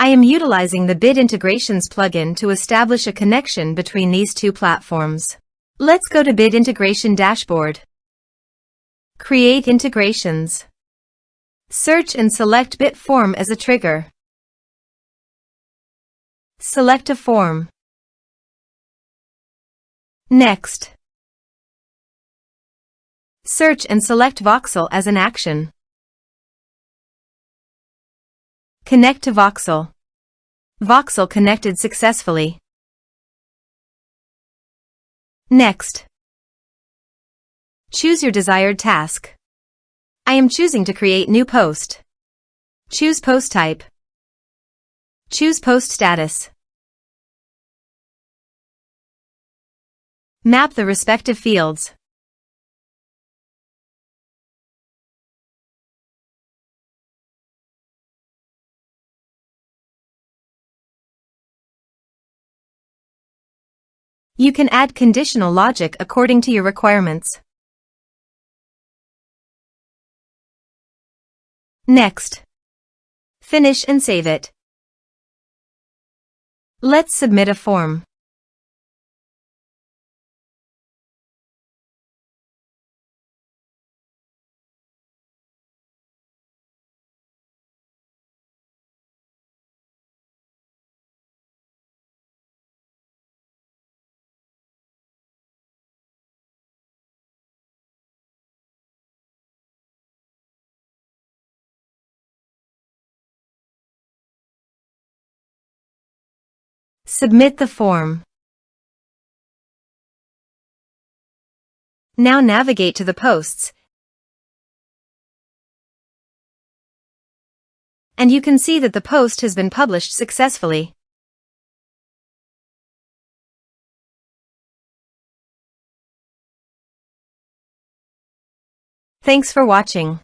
I am utilizing the Bit Integrations plugin to establish a connection between these two platforms. Let's go to Bit Integration Dashboard. Create integrations. Search and select Bit Form as a trigger. Select a form. Next. Search and select Voxel as an action. Connect to Voxel. Voxel connected successfully. Next. Choose your desired task. I am choosing to create new post. Choose post type. Choose post status. Map the respective fields. You can add conditional logic according to your requirements. Next. Finish and save it. Let's submit a form. Submit the form. Now navigate to the posts, and you can see that the post has been published successfully. Thanks for watching.